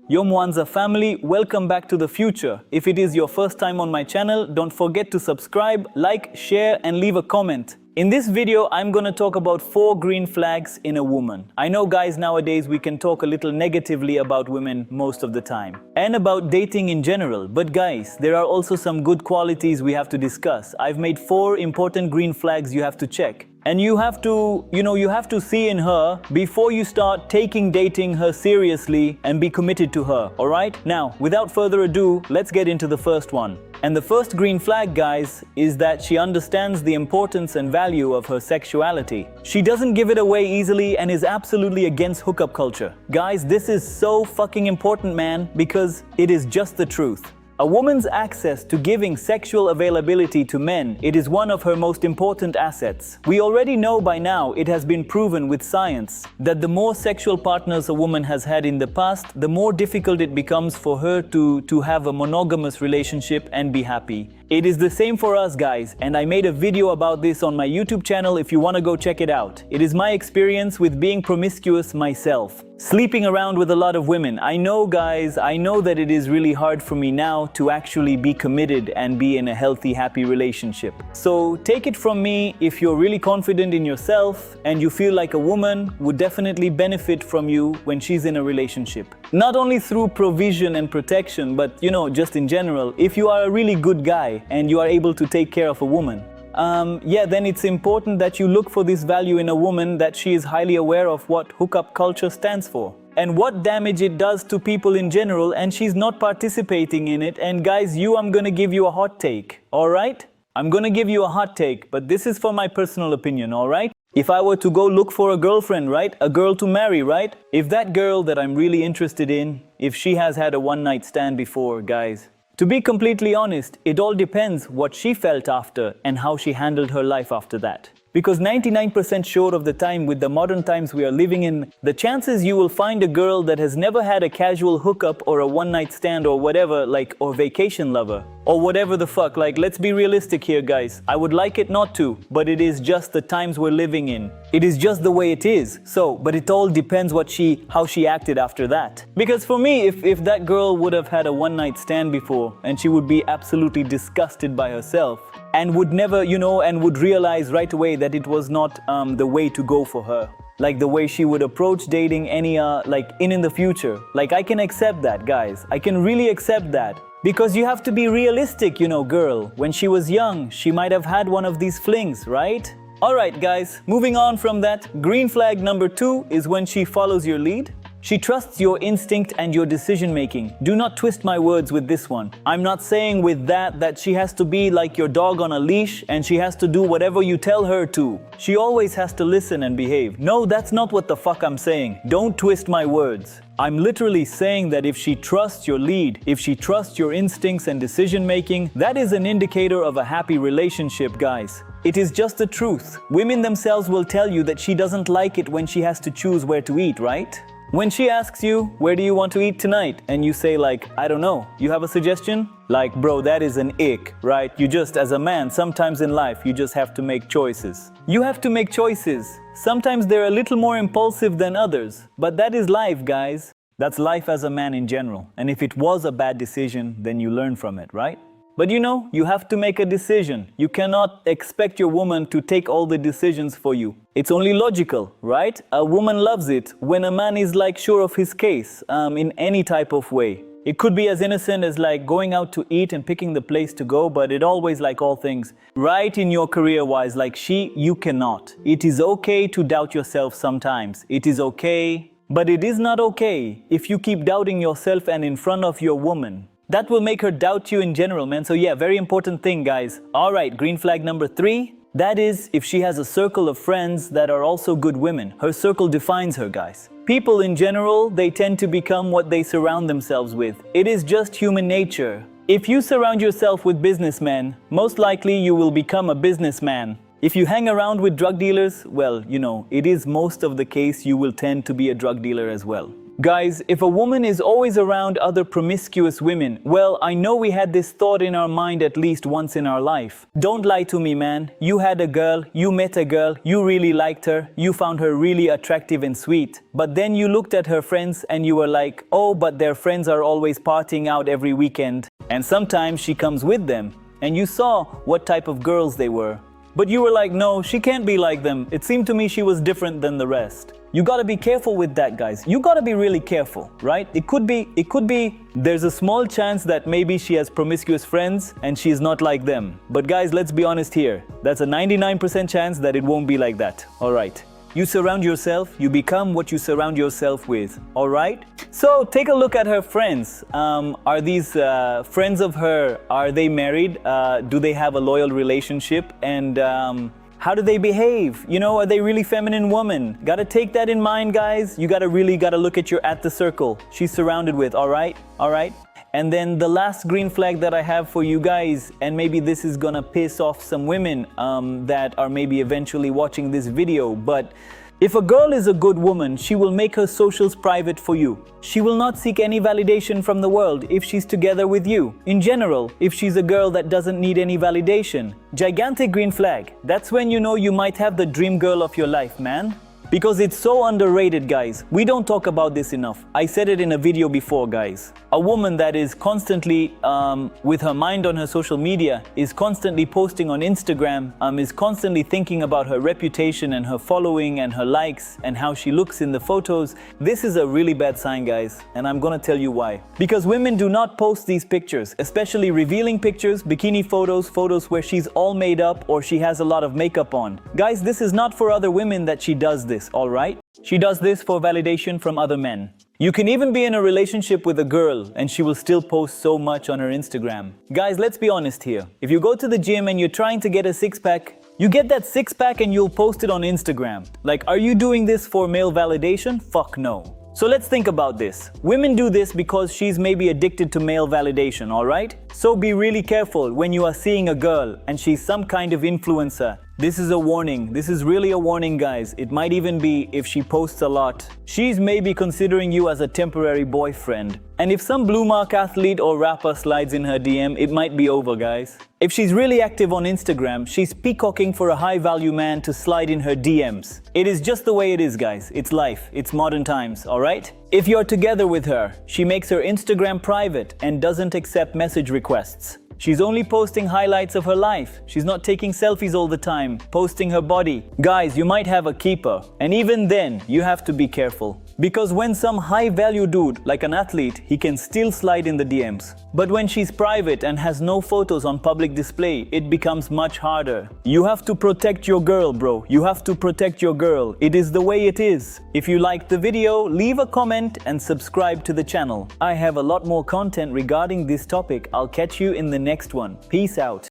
Yo Mwanza family, welcome back to the future. If it is your first time on my channel, don't forget to subscribe, like, share and leave a comment. In this video, I'm gonna talk about 4 green flags in a woman. I know guys, nowadays we can talk a little negatively about women most of the time. And about dating in general. But guys, there are also some good qualities we have to discuss. I've made 4 important green flags you have to check. And you have to see in her before you start dating her seriously and be committed to her, alright? Now, without further ado, let's get into the first one. And the first green flag, guys, is that she understands the importance and value of her sexuality. She doesn't give it away easily and is absolutely against hookup culture. Guys, this is so fucking important, man, because it is just the truth. A woman's access to giving sexual availability to men, it is one of her most important assets. We already know by now, it has been proven with science, that the more sexual partners a woman has had in the past, the more difficult it becomes for her to have a monogamous relationship and be happy. It is the same for us guys, and I made a video about this on my YouTube channel if you want to go check it out. It is my experience with being promiscuous myself, sleeping around with a lot of women. I know guys, I know that it is really hard for me now to actually be committed and be in a healthy, happy relationship. So take it from me, if you're really confident in yourself and you feel like a woman would definitely benefit from you when she's in a relationship. Not only through provision and protection, but just in general, if you are a really good guy and you are able to take care of a woman, then it's important that you look for this value in a woman, that she is highly aware of what hookup culture stands for and what damage it does to people in general, and she's not participating in it. And guys, I'm gonna give you a hot take, alright? I'm gonna give you a hot take, but this is for my personal opinion, alright? If I were to go look for a girlfriend, right? A girl to marry, right? If that girl that I'm really interested in, if she has had a one-night stand before, guys, to be completely honest, it all depends what she felt after and how she handled her life after that. Because 99% sure of the time, with the modern times we are living in, the chances you will find a girl that has never had a casual hookup or a one-night stand or whatever, or vacation lover, or whatever the fuck, let's be realistic here guys. I would like it not to, but it is just the times we're living in. It is just the way it is. But it all depends how she acted after that. Because for me, if that girl would have had a one-night stand before and she would be absolutely disgusted by herself, and would never, and would realize right away that it was not the way to go for her. Like the way she would approach dating any, in the future. I can accept that, guys. I can really accept that. Because you have to be realistic, girl. When she was young, she might have had one of these flings, right? Alright, guys, moving on from that, green flag number 2 is when she follows your lead. She trusts your instinct and your decision making. Do not twist my words with this one. I'm not saying with that she has to be like your dog on a leash and she has to do whatever you tell her to. She always has to listen and behave. No, that's not what the fuck I'm saying. Don't twist my words. I'm literally saying that if she trusts your lead, if she trusts your instincts and decision making, that is an indicator of a happy relationship, guys. It is just the truth. Women themselves will tell you that she doesn't like it when she has to choose where to eat, right? When she asks you, where do you want to eat tonight? And you say I don't know, you have a suggestion? Bro, that is an ick, right? As a man, sometimes in life, you just have to make choices. You have to make choices. Sometimes they're a little more impulsive than others, but that is life, guys. That's life as a man in general. And if it was a bad decision, then you learn from it, right? But you have to make a decision. You cannot expect your woman to take all the decisions for you. It's only logical, right? A woman loves it when a man is sure of his case, in any type of way. It could be as innocent as going out to eat and picking the place to go, but it always, all things, right in your career-wise, you cannot. It is okay to doubt yourself sometimes. It is okay, but it is not okay if you keep doubting yourself and in front of your woman. That will make her doubt you in general, man. So yeah, very important thing, guys. Alright, green flag number 3. That is, if she has a circle of friends that are also good women. Her circle defines her, guys. People in general, they tend to become what they surround themselves with. It is just human nature. If you surround yourself with businessmen, most likely you will become a businessman. If you hang around with drug dealers, well, it is most of the case you will tend to be a drug dealer as well. Guys, if a woman is always around other promiscuous women, well, I know we had this thought in our mind at least once in our life. Don't lie to me, man. You had a girl, you met a girl, you really liked her, you found her really attractive and sweet. But then you looked at her friends and you were like, oh, but their friends are always partying out every weekend. And sometimes she comes with them. And you saw what type of girls they were. But you were like, no, she can't be like them. It seemed to me she was different than the rest. You gotta be careful with that, guys. You gotta be really careful, right? It could be, there's a small chance that maybe she has promiscuous friends and she's not like them. But guys, let's be honest here. That's a 99% chance that it won't be like that, all right? You surround yourself, you become what you surround yourself with, all right? So take a look at her friends. Are these friends of her, are they married? Do they have a loyal relationship? And how do they behave? You know, are they really feminine women? Gotta take that in mind, guys. You gotta look at the circle she's surrounded with, all right? All right? And then the last green flag that I have for you guys, and maybe this is gonna piss off some women that are maybe eventually watching this video, but if a girl is a good woman, she will make her socials private for you. She will not seek any validation from the world if she's together with you. In general, if she's a girl that doesn't need any validation. Gigantic green flag. That's when you know you might have the dream girl of your life, man. Because it's so underrated, guys. We don't talk about this enough. I said it in a video before, guys. A woman that is constantly with her mind on her social media, is constantly posting on Instagram, is constantly thinking about her reputation and her following and her likes and how she looks in the photos. This is a really bad sign, guys, and I'm gonna tell you why. Because women do not post these pictures, especially revealing pictures, bikini photos, photos where she's all made up or she has a lot of makeup on. Guys, this is not for other women that she does this, all right? She does this for validation from other men. You can even be in a relationship with a girl and she will still post so much on her Instagram. Guys, let's be honest here. If you go to the gym and you're trying to get a six-pack, you get that six-pack and you'll post it on Instagram. Like, are you doing this for male validation? Fuck no. So let's think about this. Women do this because she's maybe addicted to male validation, alright? So be really careful when you are seeing a girl and she's some kind of influencer. This is a warning. This is really a warning, guys. It might even be if she posts a lot. She's maybe considering you as a temporary boyfriend. And if some blue mark athlete or rapper slides in her DM, it might be over, guys. If she's really active on Instagram, she's peacocking for a high-value man to slide in her DMs. It is just the way it is, guys. It's life. It's modern times, alright? If you're together with her, she makes her Instagram private and doesn't accept message requests. She's only posting highlights of her life. She's not taking selfies all the time, posting her body. Guys, you might have a keeper. And even then, you have to be careful. Because when some high-value dude, like an athlete, he can still slide in the DMs. But when she's private and has no photos on public display, it becomes much harder. You have to protect your girl, bro. You have to protect your girl. It is the way it is. If you liked the video, leave a comment and subscribe to the channel. I have a lot more content regarding this topic. I'll catch you in the next one. Peace out.